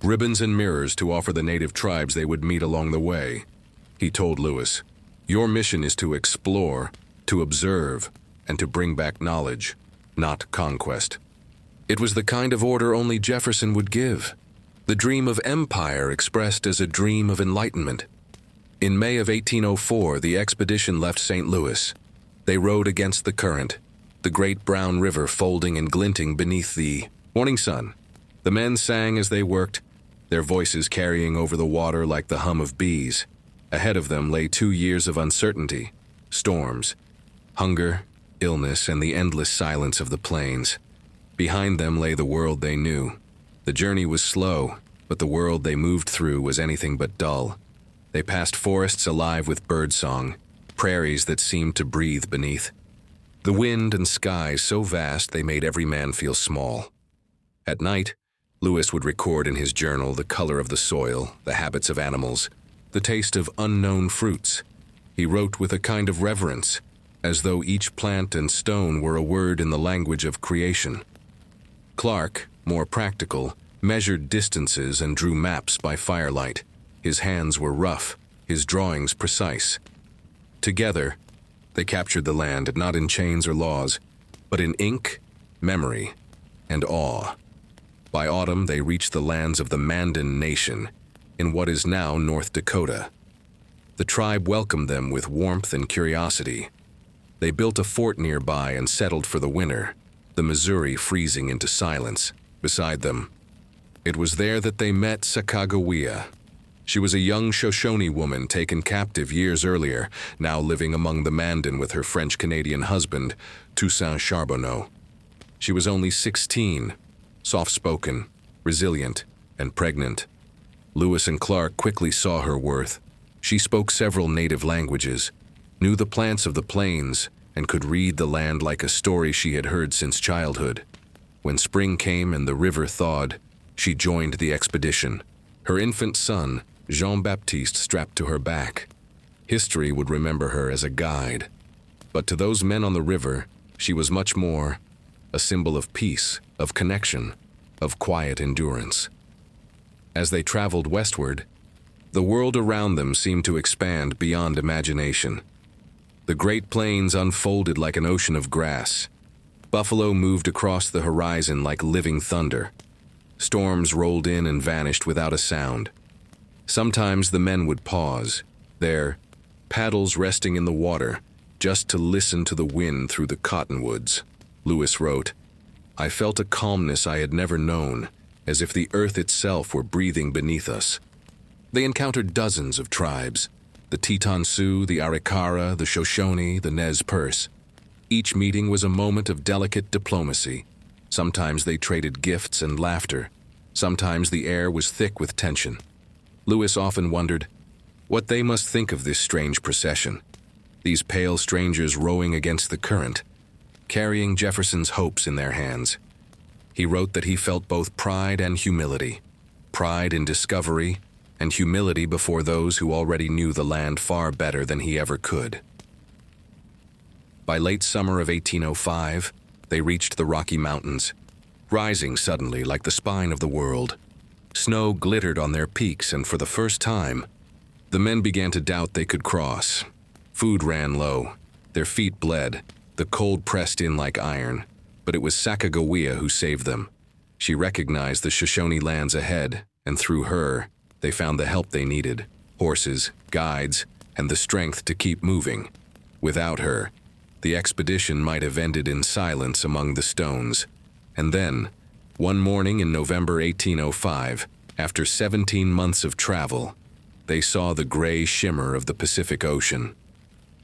ribbons and mirrors to offer the native tribes they would meet along the way. He told Lewis, "Your mission is to explore, to observe, and to bring back knowledge, not conquest." It was the kind of order only Jefferson would give, the dream of empire expressed as a dream of enlightenment. In May of 1804, the expedition left St. Louis. They rowed against the current, the great brown river folding and glinting beneath the morning sun. The men sang as they worked, their voices carrying over the water like the hum of bees. Ahead of them lay 2 years of uncertainty, storms, hunger, illness, and the endless silence of the plains. Behind them lay the world they knew. The journey was slow, but the world they moved through was anything but dull. They passed forests alive with birdsong, prairies that seemed to breathe beneath. The wind and skies so vast they made every man feel small. At night, Lewis would record in his journal the color of the soil, the habits of animals, the taste of unknown fruits. He wrote with a kind of reverence, as though each plant and stone were a word in the language of creation. Clark, more practical, measured distances and drew maps by firelight. His hands were rough, his drawings precise. Together, they captured the land not in chains or laws, but in ink, memory, and awe. By autumn, they reached the lands of the Mandan Nation, in what is now North Dakota. The tribe welcomed them with warmth and curiosity. They built a fort nearby and settled for the winter, the Missouri freezing into silence beside them. It was there that they met Sacagawea. She was a young Shoshone woman taken captive years earlier, now living among the Mandan with her French-Canadian husband, Toussaint Charbonneau. She was only 16, soft-spoken, resilient, and pregnant. Lewis and Clark quickly saw her worth. She spoke several native languages, knew the plants of the plains, and could read the land like a story she had heard since childhood. When spring came and the river thawed, she joined the expedition. Her infant son, Jean-Baptiste, strapped to her back. History would remember her as a guide. But to those men on the river, she was much more, a symbol of peace, of connection, of quiet endurance. As they traveled westward, the world around them seemed to expand beyond imagination. The Great Plains unfolded like an ocean of grass. Buffalo moved across the horizon like living thunder. Storms rolled in and vanished without a sound. Sometimes the men would pause, their paddles resting in the water, just to listen to the wind through the cottonwoods. Lewis wrote, "I felt a calmness I had never known, as if the earth itself were breathing beneath us." They encountered dozens of tribes, the Teton Sioux, the Arikara, the Shoshone, the Nez Perce. Each meeting was a moment of delicate diplomacy. Sometimes they traded gifts and laughter. Sometimes the air was thick with tension. Lewis often wondered, What they must think of this strange procession, these pale strangers rowing against the current, carrying Jefferson's hopes in their hands. He wrote that he felt both pride and humility, pride in discovery and humility before those who already knew the land far better than he ever could. By late summer of 1805, they reached the Rocky Mountains, rising suddenly like the spine of the world. Snow glittered on their peaks, and for the first time, the men began to doubt they could cross. Food ran low, their feet bled, the cold pressed in like iron, but it was Sacagawea who saved them. She recognized the Shoshone lands ahead, and through her, they found the help they needed, horses, guides, and the strength to keep moving. Without her, the expedition might have ended in silence among the stones. And then, one morning in November 1805, after 17 months of travel, they saw the gray shimmer of the Pacific Ocean.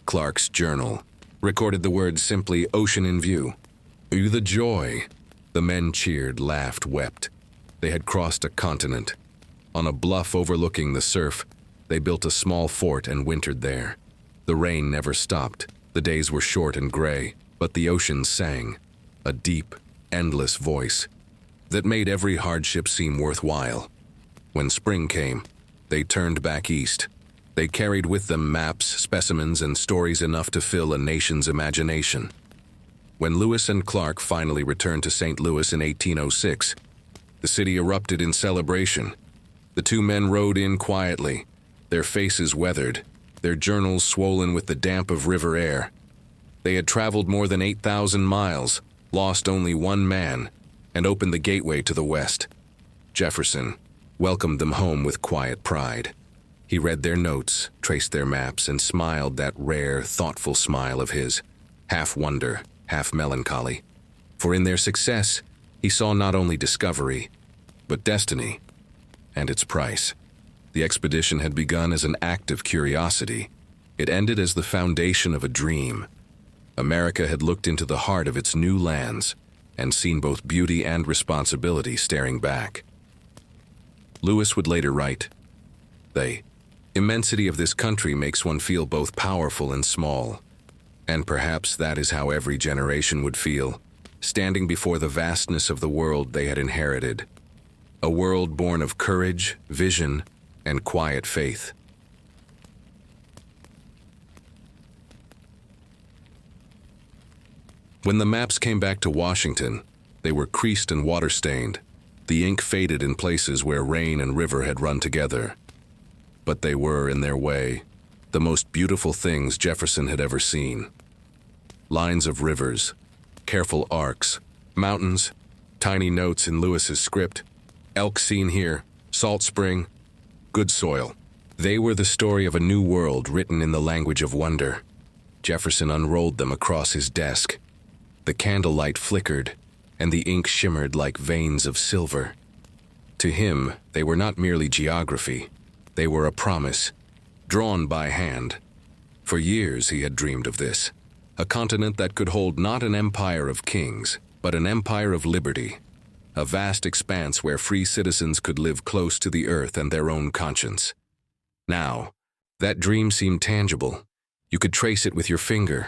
Clark's journal recorded the words simply "ocean in view." The joy! The men cheered, laughed, wept. They had crossed a continent. On a bluff overlooking the surf, they built a small fort and wintered there. The rain never stopped. The days were short and gray, but the ocean sang, a deep, endless voice that made every hardship seem worthwhile. When spring came, they turned back east. They carried with them maps, specimens, and stories enough to fill a nation's imagination. When Lewis and Clark finally returned to St. Louis in 1806, the city erupted in celebration. The two men rode in quietly, their faces weathered, their journals swollen with the damp of river air. They had traveled more than 8,000 miles, lost only one man, and opened the gateway to the west. Jefferson welcomed them home with quiet pride. He read their notes, traced their maps, and smiled that rare, thoughtful smile of his, half wonder, half melancholy. For in their success, he saw not only discovery, but destiny, and its price. The expedition had begun as an act of curiosity. It ended as the foundation of a dream. America had looked into the heart of its new lands and seen both beauty and responsibility staring back. Lewis would later write, "The immensity of this country makes one feel both powerful and small, and perhaps that is how every generation would feel, standing before the vastness of the world they had inherited, a world born of courage, vision, and quiet faith." When the maps came back to Washington, they were creased and water-stained. The ink faded in places where rain and river had run together. But they were, in their way, the most beautiful things Jefferson had ever seen. Lines of rivers, careful arcs, mountains, tiny notes in Lewis's script, elk seen here, salt spring, good soil. They were the story of a new world written in the language of wonder. Jefferson unrolled them across his desk. The candlelight flickered, and the ink shimmered like veins of silver. To him, they were not merely geography. They were a promise, drawn by hand. For years he had dreamed of this, a continent that could hold not an empire of kings, but an empire of liberty, a vast expanse where free citizens could live close to the earth and their own conscience. Now, that dream seemed tangible. You could trace it with your finger,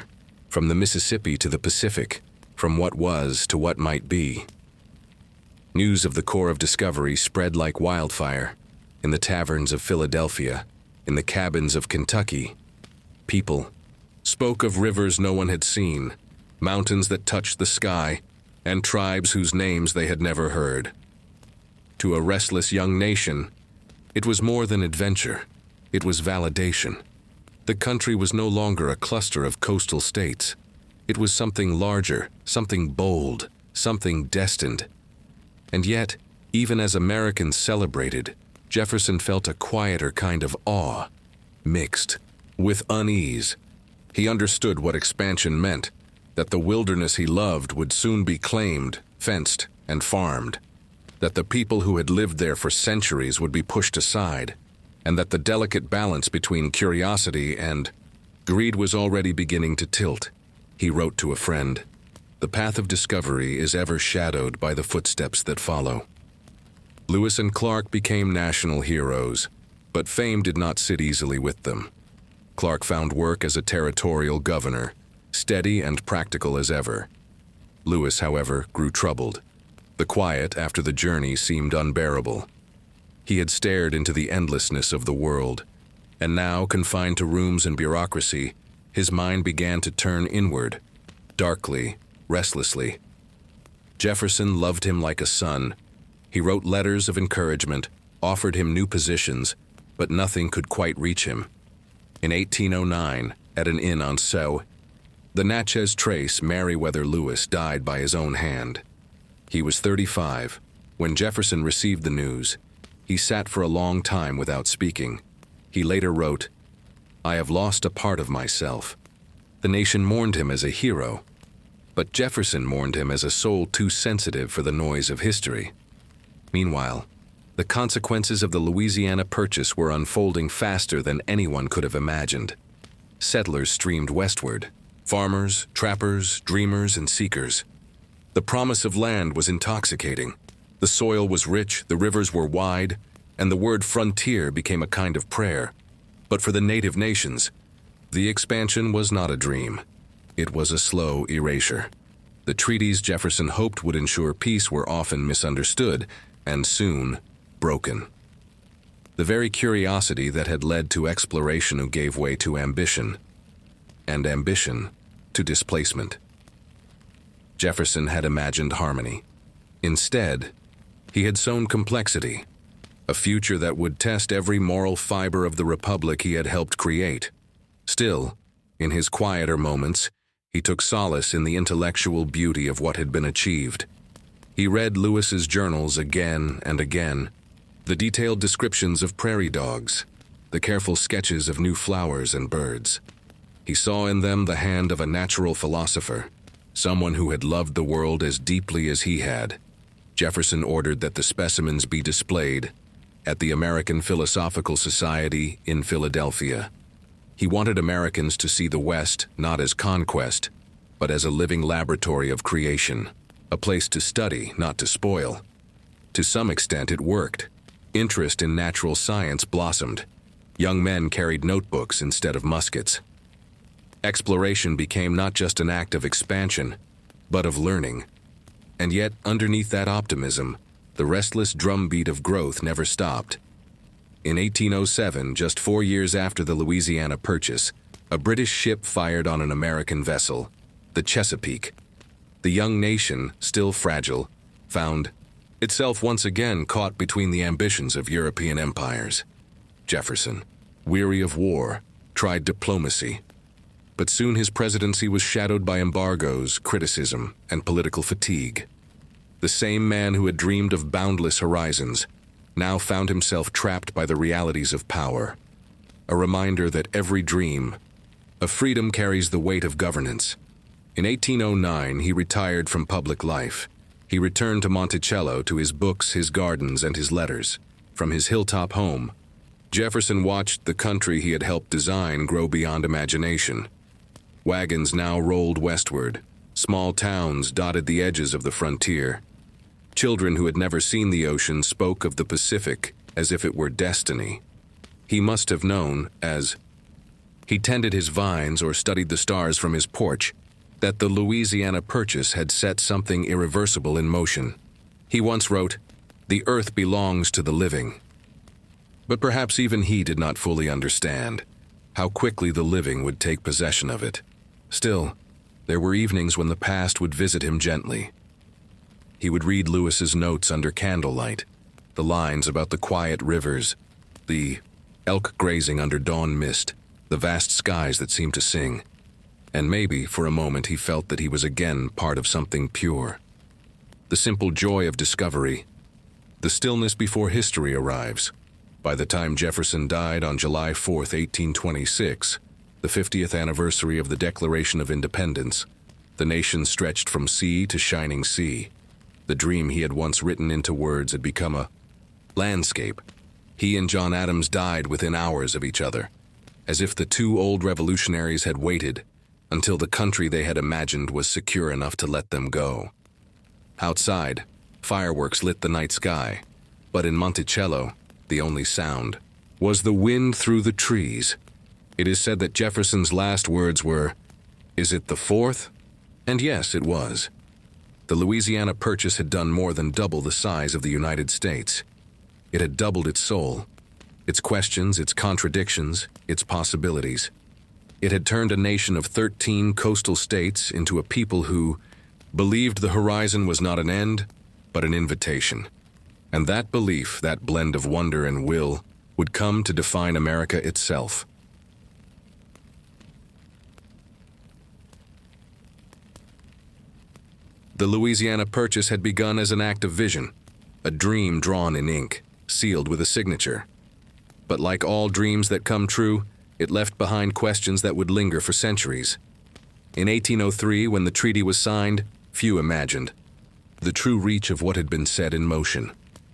from the Mississippi to the Pacific, from what was to what might be. News of the Corps of Discovery spread like wildfire, in the taverns of Philadelphia, in the cabins of Kentucky. People spoke of rivers no one had seen, mountains that touched the sky, and tribes whose names they had never heard. To a restless young nation, it was more than adventure. It was validation. The country was no longer a cluster of coastal states. It was something larger, something bold, something destined. And yet, even as Americans celebrated, Jefferson felt a quieter kind of awe, mixed with unease. He understood what expansion meant, that the wilderness he loved would soon be claimed, fenced, and farmed, that the people who had lived there for centuries would be pushed aside, and that the delicate balance between curiosity and greed was already beginning to tilt. He wrote to a friend, "The path of discovery is ever shadowed by the footsteps that follow." Lewis and Clark became national heroes. But fame did not sit easily with them. Clark found work as a territorial governor, steady and practical as ever. Lewis, however, grew troubled. The quiet after the journey seemed unbearable. He had stared into the endlessness of the world, and now, confined to rooms and bureaucracy, his mind began to turn inward, darkly, restlessly. Jefferson loved him like a son. He wrote letters of encouragement, offered him new positions, but nothing could quite reach him. In 1809, at an inn on Sew, the Natchez Trace Meriwether Lewis died by his own hand. He was 35. When Jefferson received the news, he sat for a long time without speaking. He later wrote, "I have lost a part of myself." The nation mourned him as a hero, but Jefferson mourned him as a soul too sensitive for the noise of history. Meanwhile, the consequences of the Louisiana Purchase were unfolding faster than anyone could have imagined. Settlers streamed westward. Farmers, trappers, dreamers, and seekers. The promise of land was intoxicating. The soil was rich, the rivers were wide, and the word frontier became a kind of prayer. But for the native nations, the expansion was not a dream. It was a slow erasure. The treaties Jefferson hoped would ensure peace were often misunderstood, and soon broken. The very curiosity that had led to exploration gave way to ambition, and ambition to displacement. Jefferson had imagined harmony. Instead, he had sown complexity, a future that would test every moral fiber of the republic he had helped create. Still, in his quieter moments, he took solace in the intellectual beauty of what had been achieved. He read Lewis's journals again and again, the detailed descriptions of prairie dogs, the careful sketches of new flowers and birds. He saw in them the hand of a natural philosopher, someone who had loved the world as deeply as he had. Jefferson ordered that the specimens be displayed at the American Philosophical Society in Philadelphia. He wanted Americans to see the West not as conquest, but as a living laboratory of creation, a place to study, not to spoil. To some extent it worked. Interest in natural science blossomed. Young men carried notebooks instead of muskets. Exploration became not just an act of expansion, but of learning. And yet, underneath that optimism, the restless drumbeat of growth never stopped. In 1807, just 4 years after the Louisiana Purchase, a British ship fired on an American vessel, the Chesapeake. The young nation, still fragile, found itself once again caught between the ambitions of European empires. Jefferson, weary of war, tried diplomacy. But soon his presidency was shadowed by embargoes, criticism, and political fatigue. The same man who had dreamed of boundless horizons now found himself trapped by the realities of power. A reminder that every dream of freedom carries the weight of governance. In 1809, he retired from public life. He returned to Monticello to his books, his gardens, and his letters. From his hilltop home, Jefferson watched the country he had helped design grow beyond imagination. Wagons now rolled westward. Small towns dotted the edges of the frontier. Children who had never seen the ocean spoke of the Pacific as if it were destiny. He must have known, as he tended his vines or studied the stars from his porch, that the Louisiana Purchase had set something irreversible in motion. He once wrote, "The earth belongs to the living." But perhaps even he did not fully understand how quickly the living would take possession of it. Still, there were evenings when the past would visit him gently. He would read Lewis's notes under candlelight, the lines about the quiet rivers, the elk grazing under dawn mist, the vast skies that seemed to sing. And maybe, for a moment, he felt that he was again part of something pure. The simple joy of discovery, the stillness before history arrives. By the time Jefferson died on July 4, 1826, the 50th anniversary of the Declaration of Independence, the nation stretched from sea to shining sea. The dream he had once written into words had become a landscape. He and John Adams died within hours of each other, as if the two old revolutionaries had waited until the country they had imagined was secure enough to let them go. Outside, fireworks lit the night sky, but in Monticello, the only sound was the wind through the trees. It is said that Jefferson's last words were, "Is it the Fourth?" And yes, it was. The Louisiana Purchase had done more than double the size of the United States. It had doubled its soul, its questions, its contradictions, its possibilities. It had turned a nation of 13 coastal states into a people who believed the horizon was not an end, but an invitation. And that belief, that blend of wonder and will, would come to define America itself. The Louisiana Purchase had begun as an act of vision, a dream drawn in ink, sealed with a signature. But like all dreams that come true, it left behind questions that would linger for centuries. In 1803, when the treaty was signed, few imagined the true reach of what had been set in motion.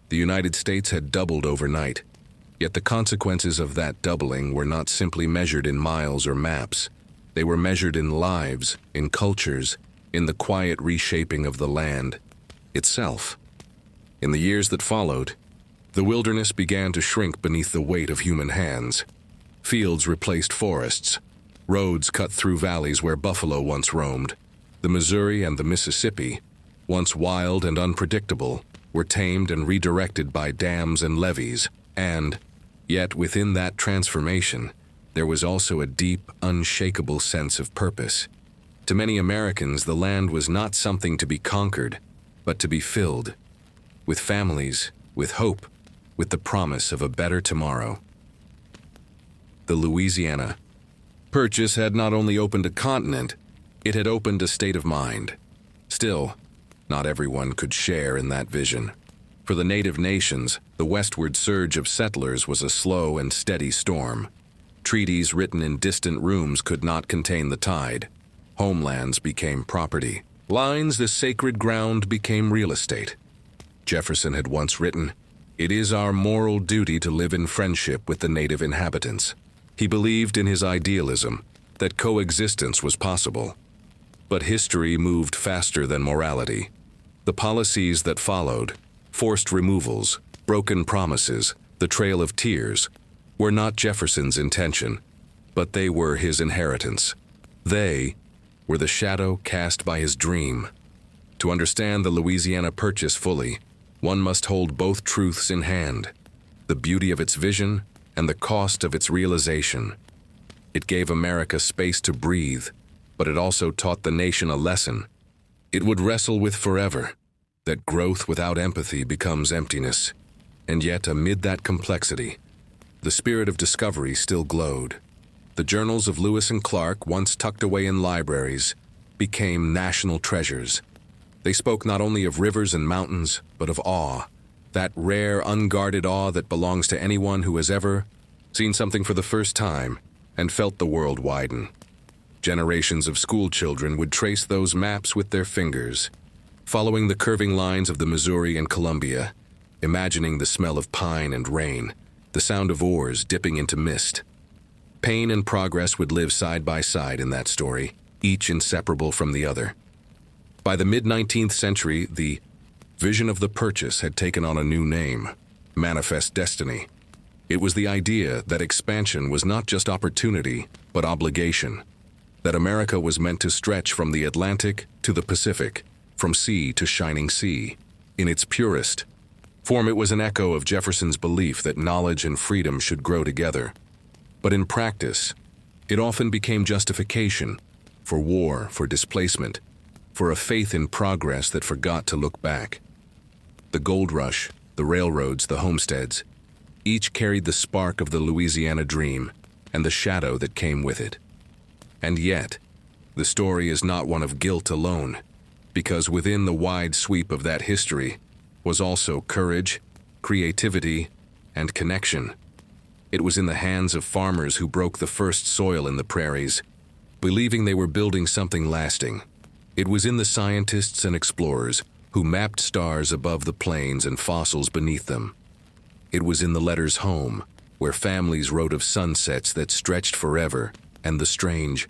The United States had doubled overnight, yet the consequences of that doubling were not simply measured in miles or maps. They were measured in lives, in cultures, in the quiet reshaping of the land itself. In the years that followed, the wilderness began to shrink beneath the weight of human hands. Fields replaced forests. Roads cut through valleys where buffalo once roamed. The Missouri and the Mississippi, once wild and unpredictable, were tamed and redirected by dams and levees. And, yet within that transformation, there was also a deep, unshakable sense of purpose. To many Americans, the land was not something to be conquered, but to be filled. With families, with hope, with the promise of a better tomorrow. The Louisiana Purchase had not only opened a continent, it had opened a state of mind. Still, not everyone could share in that vision. For the native nations, the westward surge of settlers was a slow and steady storm. Treaties written in distant rooms could not contain the tide. Homelands became property. Lines, the sacred ground, became real estate. Jefferson had once written, "It is our moral duty to live in friendship with the native inhabitants." He believed in his idealism, that coexistence was possible. But history moved faster than morality. The policies that followed, forced removals, broken promises, the trail of tears, were not Jefferson's intention, but they were his inheritance. They were the shadow cast by his dream. To understand the Louisiana Purchase fully, one must hold both truths in hand, the beauty of its vision and the cost of its realization. It gave America space to breathe, but it also taught the nation a lesson it would wrestle with forever, that growth without empathy becomes emptiness. And yet, amid that complexity, the spirit of discovery still glowed. The journals of Lewis and Clark, once tucked away in libraries, became national treasures. They spoke not only of rivers and mountains, but of awe, that rare, unguarded awe that belongs to anyone who has ever seen something for the first time and felt the world widen. Generations of school children would trace those maps with their fingers, following the curving lines of the Missouri and Columbia, imagining the smell of pine and rain, the sound of oars dipping into mist. Pain and progress would live side by side in that story, each inseparable from the other. By the mid-19th century, the vision of the Purchase had taken on a new name, Manifest Destiny. It was the idea that expansion was not just opportunity, but obligation. That America was meant to stretch from the Atlantic to the Pacific, from sea to shining sea. In its purest form, it was an echo of Jefferson's belief that knowledge and freedom should grow together. But in practice, it often became justification for war, for displacement, for a faith in progress that forgot to look back. The gold rush, the railroads, the homesteads, each carried the spark of the Louisiana dream and the shadow that came with it. And yet, the story is not one of guilt alone, because within the wide sweep of that history was also courage, creativity, and connection. It was in the hands of farmers who broke the first soil in the prairies, believing they were building something lasting. It was in the scientists and explorers who mapped stars above the plains and fossils beneath them. It was in the letters home, where families wrote of sunsets that stretched forever, and the strange,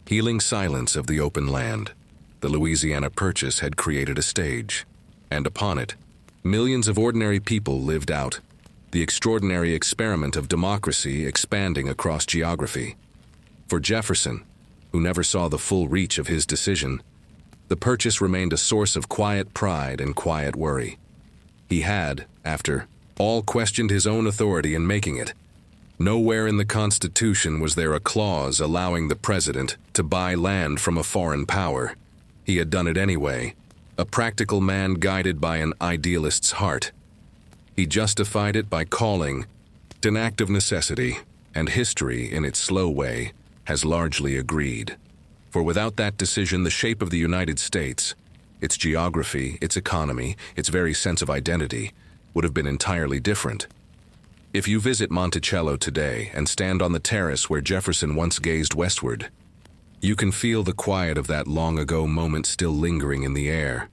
healing silence of the open land. The Louisiana Purchase had created a stage, and upon it, millions of ordinary people lived out the extraordinary experiment of democracy expanding across geography. For Jefferson, who never saw the full reach of his decision, the purchase remained a source of quiet pride and quiet worry. He had, after all, questioned his own authority in making it. Nowhere in the Constitution was there a clause allowing the president to buy land from a foreign power. He had done it anyway, a practical man guided by an idealist's heart. He justified it by calling it an act of necessity, and history, in its slow way, has largely agreed. For without that decision, the shape of the United States, its geography, its economy, its very sense of identity, would have been entirely different. If you visit Monticello today and stand on the terrace where Jefferson once gazed westward, you can feel the quiet of that long-ago moment still lingering in the air.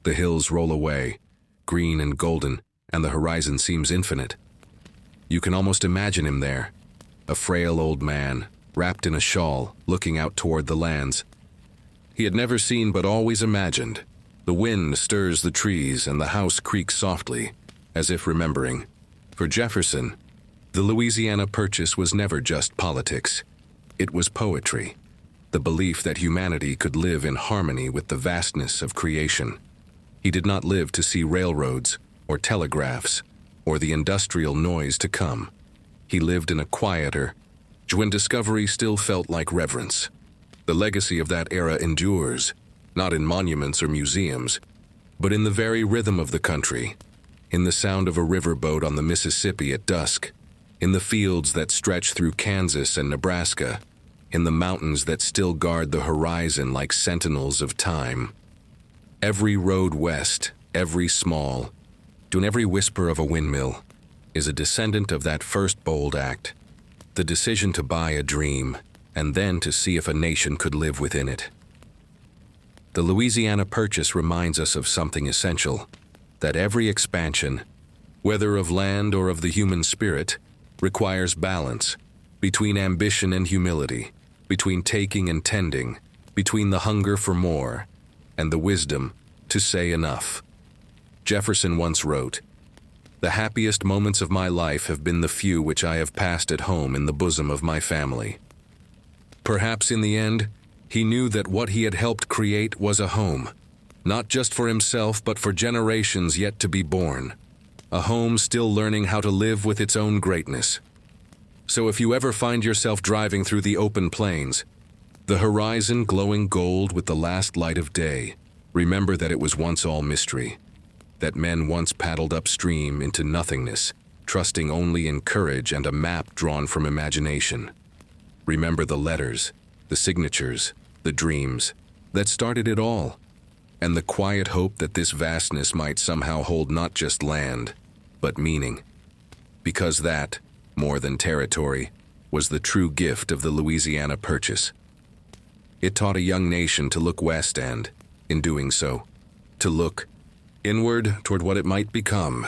The hills roll away, green and golden, and the horizon seems infinite. You can almost imagine him there, a frail old man, wrapped in a shawl, looking out toward the lands he had never seen but always imagined. The wind stirs the trees and the house creaks softly, as if remembering. For Jefferson, the Louisiana Purchase was never just politics. It was poetry, the belief that humanity could live in harmony with the vastness of creation. He did not live to see railroads, or telegraphs, or the industrial noise to come. He lived in a quieter, when discovery still felt like reverence. The legacy of that era endures, not in monuments or museums, but in the very rhythm of the country, in the sound of a riverboat on the Mississippi at dusk, in the fields that stretch through Kansas and Nebraska, in the mountains that still guard the horizon like sentinels of time. Every road west, every small, and every whisper of a windmill, is a descendant of that first bold act, the decision to buy a dream, and then to see if a nation could live within it. The Louisiana Purchase reminds us of something essential, that every expansion, whether of land or of the human spirit, requires balance between ambition and humility, between taking and tending, between the hunger for more and the wisdom to say enough. Jefferson once wrote, "The happiest moments of my life have been the few which I have passed at home in the bosom of my family." Perhaps in the end, he knew that what he had helped create was a home, not just for himself but for generations yet to be born, a home still learning how to live with its own greatness. So if you ever find yourself driving through the open plains, the horizon glowing gold with the last light of day, remember that it was once all mystery, that men once paddled upstream into nothingness, trusting only in courage and a map drawn from imagination. Remember the letters, the signatures, the dreams that started it all, and the quiet hope that this vastness might somehow hold not just land, but meaning. Because that, more than territory, was the true gift of the Louisiana Purchase. It taught a young nation to look west and, in doing so, to look inward toward what it might become.